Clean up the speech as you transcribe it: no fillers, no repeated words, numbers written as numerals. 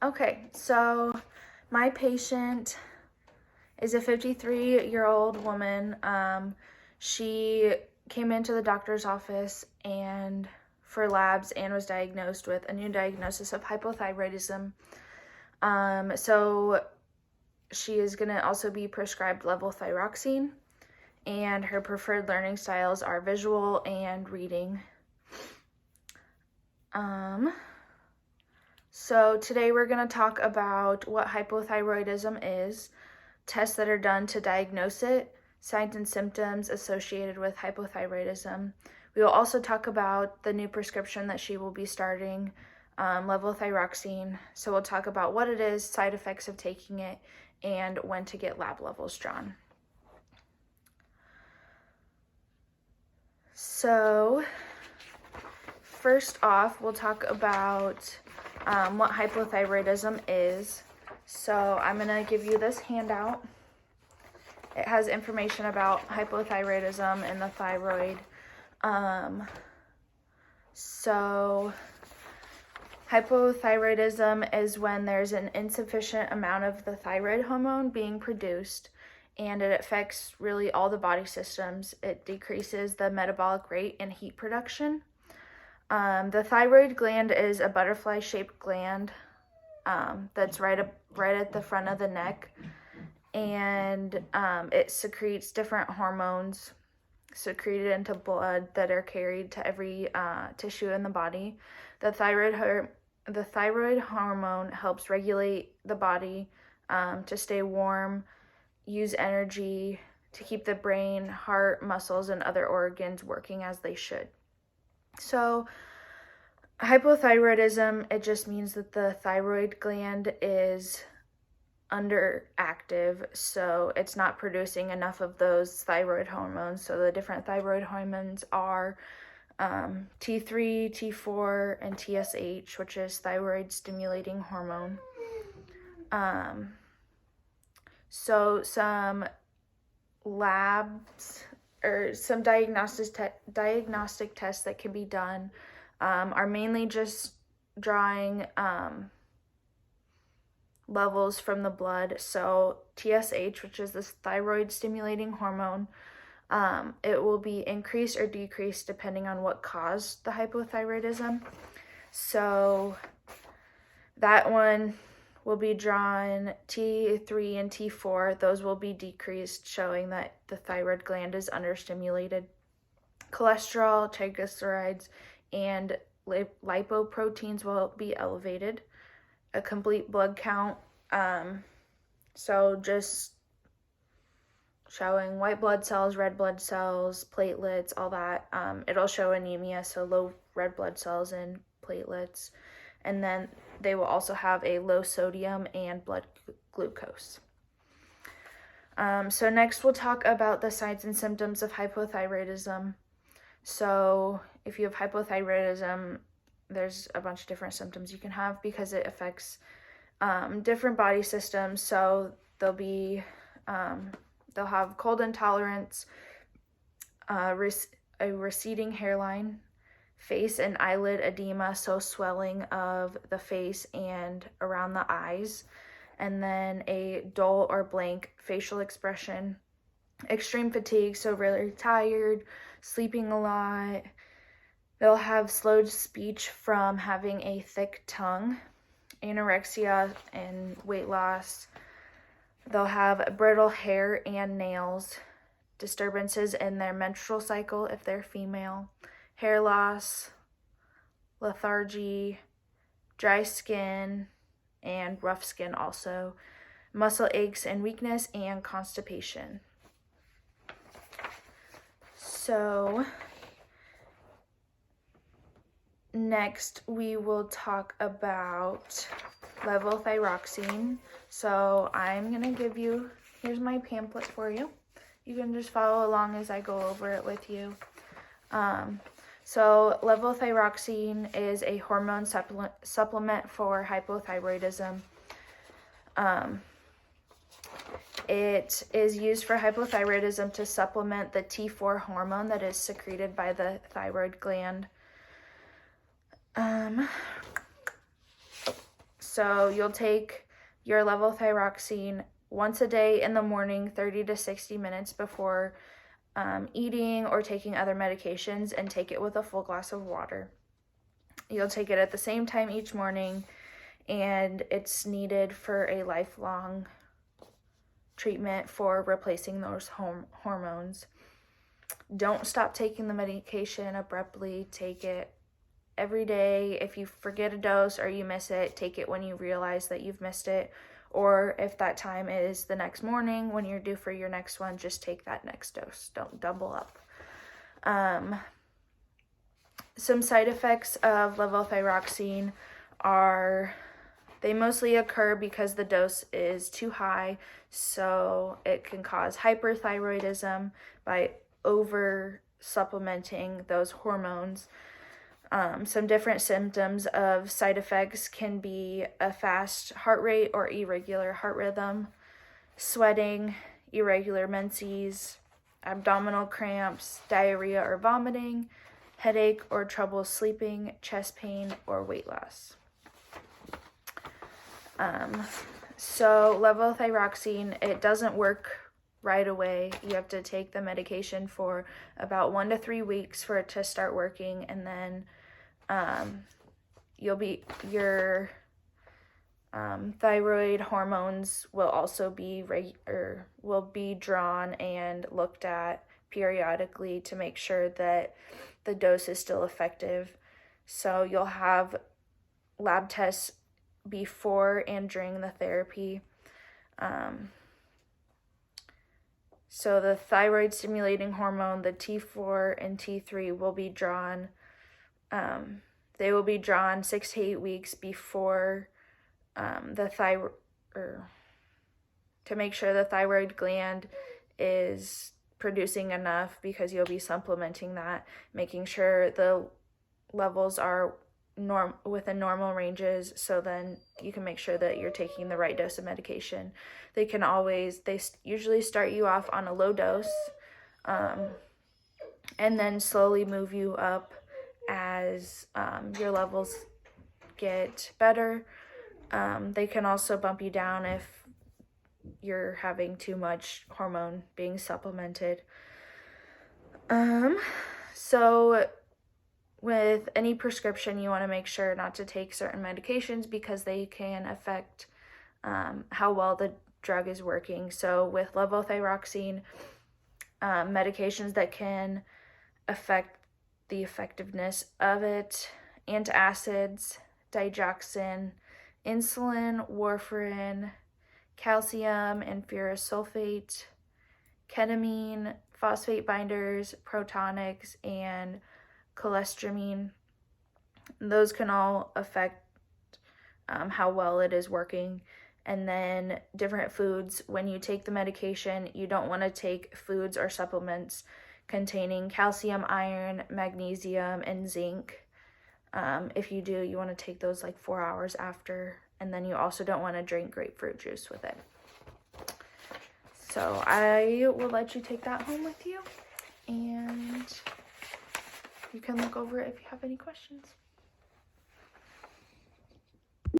Okay, so my patient is a 53-year-old woman. She came into the doctor's office and for labs and was diagnosed with a new diagnosis of hypothyroidism. So she is going to also be prescribed levothyroxine, and her preferred learning styles are visual and reading. So today we're going to talk about what hypothyroidism is, tests that are done to diagnose it, signs and symptoms associated with hypothyroidism. We will also talk about the new prescription that she will be starting, levothyroxine. So we'll talk about what it is, side effects of taking it, and when to get lab levels drawn. So first off, we'll talk about what hypothyroidism is. So I'm going to give you this handout. It has information about hypothyroidism and the thyroid. So hypothyroidism is when there's an insufficient amount of the thyroid hormone being produced, and it affects really all the body systems. It decreases the metabolic rate and heat production. The thyroid gland is a butterfly-shaped gland that's right at the front of the neck, and it secretes different hormones secreted into blood that are carried to every tissue in the body. The thyroid hormone helps regulate the body to stay warm, use energy, to keep the brain, heart, muscles, and other organs working as they should. So hypothyroidism, it just means that the thyroid gland is underactive, so it's not producing enough of those thyroid hormones. So the different thyroid hormones are T3, T4, and TSH, which is thyroid stimulating hormone. So some labs or some diagnostic tests that can be done are mainly just drawing levels from the blood. So TSH, which is this thyroid stimulating hormone, it will be increased or decreased depending on what caused the hypothyroidism. So that one will be drawn. T3 and T4, those will be decreased, showing that the thyroid gland is understimulated. Cholesterol, triglycerides, and lipoproteins will be elevated. A complete blood count, so just showing white blood cells, red blood cells, platelets, all that. It'll show anemia, so low red blood cells and platelets. And then they will also have a low sodium and blood glucose. So next we'll talk about the signs and symptoms of hypothyroidism. So if you have hypothyroidism, there's a bunch of different symptoms you can have because it affects different body systems. So they'll have cold intolerance, a receding hairline, face and eyelid edema, so swelling of the face and around the eyes, and then a dull or blank facial expression, extreme fatigue, so really tired, sleeping a lot. They'll have slowed speech from having a thick tongue, anorexia and weight loss. They'll have brittle hair and nails, disturbances in their menstrual cycle if they're female, hair loss, lethargy, dry skin, and rough skin also, muscle aches and weakness, and constipation. So next we will talk about levothyroxine. So I'm going to give you, here's my pamphlet for you. You can just follow along as I go over it with you. So levothyroxine is a hormone supplement for hypothyroidism. It is used for hypothyroidism to supplement the T4 hormone that is secreted by the thyroid gland. So you'll take your levothyroxine once a day in the morning, 30 to 60 minutes before eating or taking other medications, and take it with a full glass of water. You'll take it at the same time each morning, and it's needed for a lifelong treatment for replacing those hormones. Don't stop taking the medication abruptly. Take it every day. If you forget a dose or you miss it, take it when you realize that you've missed it. Or if that time is the next morning when you're due for your next one, just take that next dose. Don't double up. Some side effects of levothyroxine are, they mostly occur because the dose is too high, so it can cause hyperthyroidism by over supplementing those hormones. Some different symptoms of side effects can be a fast heart rate or irregular heart rhythm, sweating, irregular menses, abdominal cramps, diarrhea or vomiting, headache or trouble sleeping, chest pain, or weight loss. So levothyroxine, it doesn't work right away. You have to take the medication for about 1 to 3 weeks for it to start working, and then your thyroid hormones will also be drawn and looked at periodically to make sure that the dose is still effective. So you'll have lab tests before and during the therapy. So the thyroid stimulating hormone, the T4 and T3, will be drawn. They will be drawn 6 to 8 weeks before the thyroid, to make sure the thyroid gland is producing enough, because you'll be supplementing that, making sure the levels are within normal ranges, so then you can make sure that you're taking the right dose of medication. They usually start you off on a low dose, and then slowly move you up as your levels get better. They can also bump you down if you're having too much hormone being supplemented. So with any prescription, you want to make sure not to take certain medications because they can affect how well the drug is working. So with levothyroxine, medications that can affect the effectiveness of it: antacids, digoxin, insulin, warfarin, calcium and ferrous sulfate, ketamine, phosphate binders, protonics, and cholestyramine. Those can all affect how well it is working. And then different foods. When you take the medication, you don't want to take foods or supplements containing calcium, iron, magnesium, and zinc. If you do, you want to take those like 4 hours after. And then you also don't want to drink grapefruit juice with it. So I will let you take that home with you, and you can look over it if you have any questions.